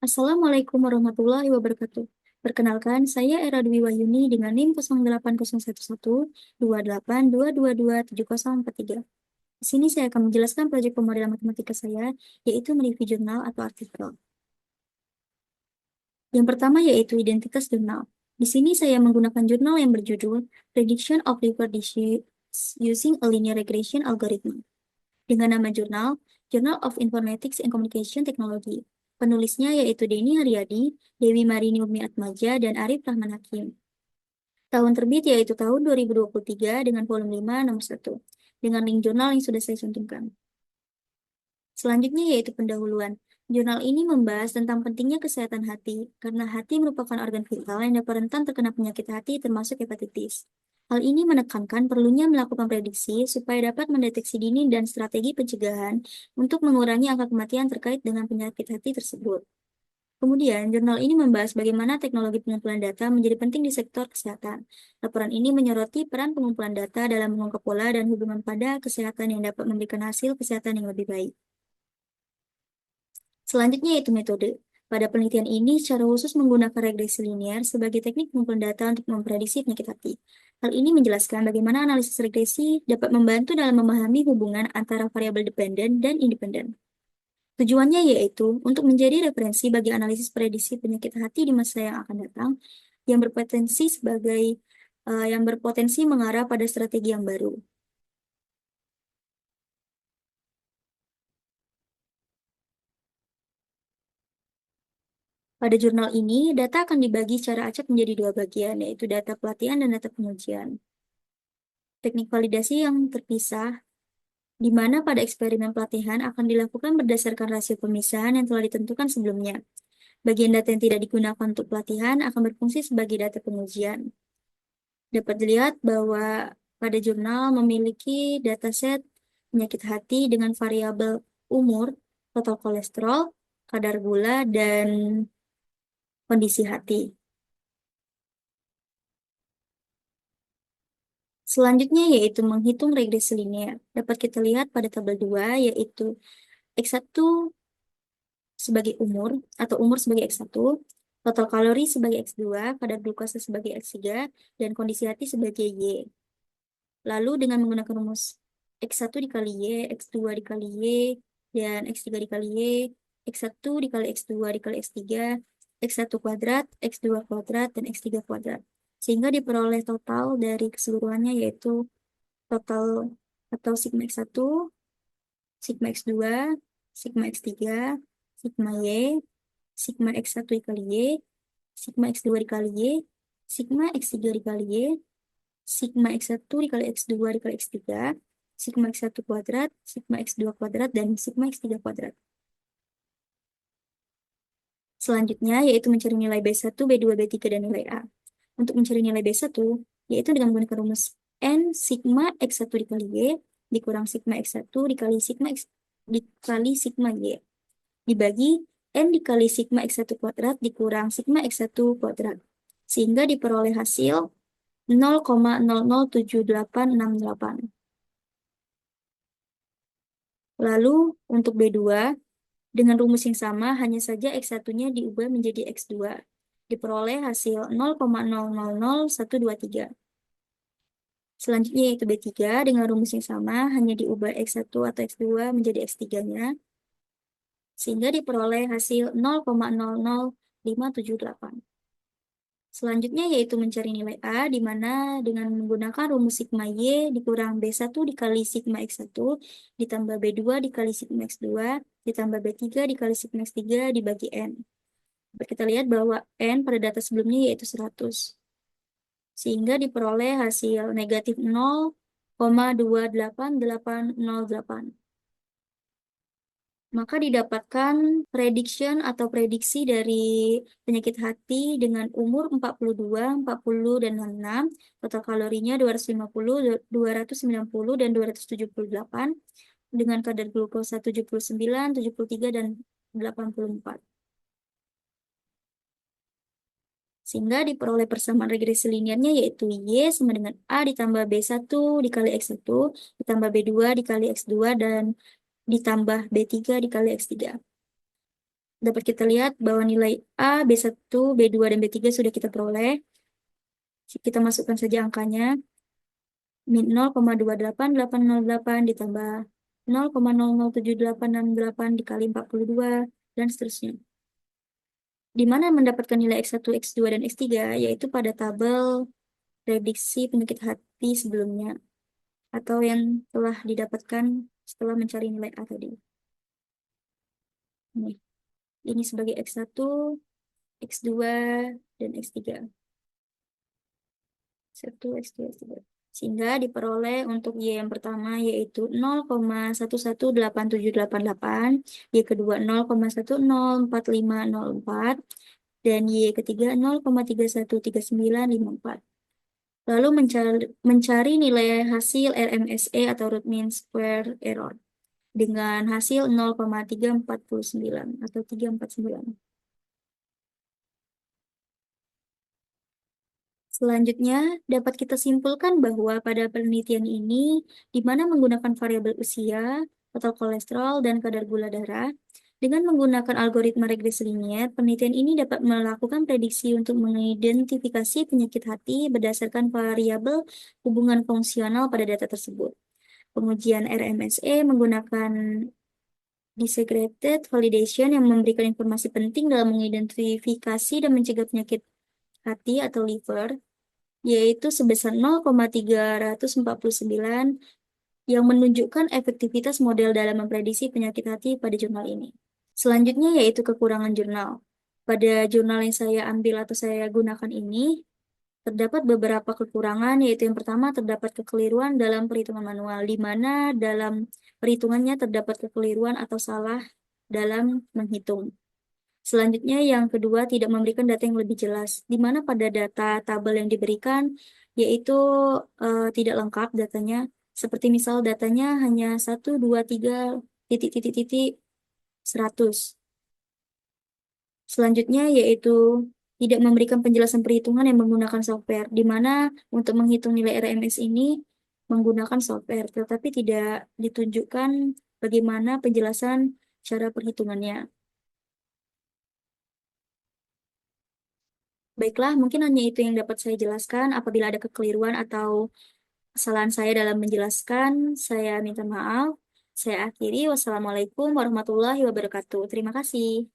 Assalamualaikum warahmatullahi wabarakatuh. Perkenalkan, saya Era Dwi Wahyuni dengan NIM 08011282227043. Di sini saya akan menjelaskan proyek pemodelan matematika saya, yaitu mereview jurnal atau artikel. Yang pertama yaitu identitas jurnal. Di sini saya menggunakan jurnal yang berjudul Prediction of River Disease Using a Linear Regression Algorithm. Dengan nama jurnal, Journal of Informatics and Communication Technology. Penulisnya yaitu Denny Haryadi, Dewi Marini Atmaja, dan Arif Rahman Hakim. Tahun terbit yaitu tahun 2023 dengan volume 5 nomor 1, dengan link jurnal yang sudah saya cantumkan. Selanjutnya yaitu pendahuluan. Jurnal ini membahas tentang pentingnya kesehatan hati, karena hati merupakan organ vital yang dapat rentan terkena penyakit hati termasuk hepatitis. Hal ini menekankan perlunya melakukan prediksi supaya dapat mendeteksi dini dan strategi pencegahan untuk mengurangi angka kematian terkait dengan penyakit hati tersebut. Kemudian, jurnal ini membahas bagaimana teknologi pengumpulan data menjadi penting di sektor kesehatan. Laporan ini menyoroti peran pengumpulan data dalam mengungkap pola dan hubungan pada kesehatan yang dapat memberikan hasil kesehatan yang lebih baik. Selanjutnya yaitu metode. Pada penelitian ini secara khusus menggunakan regresi linear sebagai teknik pengumpulan data untuk memprediksi penyakit hati. Hal ini menjelaskan bagaimana analisis regresi dapat membantu dalam memahami hubungan antara variabel dependen dan independen. Tujuannya yaitu untuk menjadi referensi bagi analisis prediksi penyakit hati di masa yang akan datang yang berpotensi mengarah pada strategi yang baru. Pada jurnal ini, data akan dibagi secara acak menjadi dua bagian, yaitu data pelatihan dan data pengujian. Teknik validasi yang terpisah, di mana pada eksperimen pelatihan akan dilakukan berdasarkan rasio pemisahan yang telah ditentukan sebelumnya. Bagian data yang tidak digunakan untuk pelatihan akan berfungsi sebagai data pengujian. Dapat dilihat bahwa pada jurnal memiliki dataset penyakit hati dengan variabel umur, total kolesterol, kadar gula, dan kondisi hati. Selanjutnya yaitu menghitung regresi linear. Dapat kita lihat pada tabel 2 yaitu X1 sebagai umur atau umur sebagai X1, total kalori sebagai X2, kadar glukosa sebagai X3, dan kondisi hati sebagai Y. Lalu dengan menggunakan rumus X1 dikali Y, X2 dikali Y, dan X3 dikali Y, X1 dikali X2 dikali X3, X1 kuadrat, X2 kuadrat, dan X3 kuadrat. Sehingga diperoleh total dari keseluruhannya yaitu total atau sigma X1, sigma X2, sigma X3, sigma Y, sigma X1 dikali Y, sigma X2 dikali Y, sigma X3 dikali Y, sigma X1 dikali X2 dikali X3, sigma X1 kuadrat, sigma X2 kuadrat, dan sigma X3 kuadrat. Selanjutnya yaitu mencari nilai B1, B2, B3, dan nilai A. Untuk mencari nilai B1, yaitu dengan menggunakan rumus N sigma X1 dikali Y dikurang sigma X1 dikali sigma X dikali sigma Y dibagi N dikali sigma X1 kuadrat dikurang sigma X1 kuadrat. Sehingga diperoleh hasil 0,007868. Lalu untuk B2, dengan rumus yang sama, hanya saja X1-nya diubah menjadi X2. Diperoleh hasil 0,000123. Selanjutnya yaitu B3, dengan rumus yang sama, hanya diubah X1 atau X2 menjadi X3-nya. Sehingga diperoleh hasil 0,000578. Selanjutnya yaitu mencari nilai A, di mana dengan menggunakan rumus sigma Y dikurang B1 dikali sigma X1, ditambah B2 dikali sigma X2, ditambah B3 dikali sigma X3 dibagi N. Kita lihat bahwa N pada data sebelumnya yaitu 100. Sehingga diperoleh hasil negatif 0,28808. Maka didapatkan prediction atau prediksi dari penyakit hati dengan umur 42, 40, dan 66, total kalorinya 250, 290, dan 278, dengan kadar glukosa 79, 73, dan 84. Sehingga diperoleh persamaan regresi linearnya yaitu Y sama dengan A ditambah B1 dikali X1, ditambah B2 dikali X2, dan ditambah B3 dikali X3. dapat kita lihat bahwa nilai A, B1, B2, dan B3 sudah kita peroleh. Kita masukkan saja angkanya. 0,288808 ditambah 0,007868 dikali 42, dan seterusnya. Di mana mendapatkan nilai X1, X2, dan X3, yaitu pada tabel prediksi penyakit hati sebelumnya, atau yang telah didapatkan setelah mencari nilai A tadi. Ini sebagai X1, X2, dan X3. X1, X2, X3. Sehingga diperoleh untuk Y yang pertama yaitu 0,118788, Y kedua 0,104504, dan Y ketiga 0,313954. Lalu mencari nilai hasil RMSE atau root mean square error dengan hasil 0,349 atau 349. Selanjutnya, dapat kita simpulkan bahwa pada penelitian ini, di mana menggunakan variabel usia, total kolesterol, dan kadar gula darah, dengan menggunakan algoritma regresi linier, penelitian ini dapat melakukan prediksi untuk mengidentifikasi penyakit hati berdasarkan variabel hubungan fungsional pada data tersebut. Pengujian RMSE menggunakan disaggregated validation yang memberikan informasi penting dalam mengidentifikasi dan mencegah penyakit hati atau liver, yaitu sebesar 0,349 yang menunjukkan efektivitas model dalam memprediksi penyakit hati pada jurnal ini. Selanjutnya yaitu kekurangan jurnal. Pada jurnal yang saya ambil atau saya gunakan ini, terdapat beberapa kekurangan, yaitu yang pertama terdapat kekeliruan dalam perhitungan manual, di mana dalam perhitungannya terdapat kekeliruan atau salah dalam menghitung. Selanjutnya, yang kedua, tidak memberikan data yang lebih jelas, di mana pada data tabel yang diberikan, yaitu tidak lengkap datanya, seperti misal datanya hanya 1, 2, 3, titik, titik, titik, 100. Selanjutnya, yaitu tidak memberikan penjelasan perhitungan yang menggunakan software, di mana untuk menghitung nilai RMS ini menggunakan software, tetapi tidak ditunjukkan bagaimana penjelasan cara perhitungannya. Baiklah, mungkin hanya itu yang dapat saya jelaskan. Apabila ada kekeliruan atau kesalahan saya dalam menjelaskan, saya minta maaf. Saya akhiri. Wassalamualaikum warahmatullahi wabarakatuh. Terima kasih.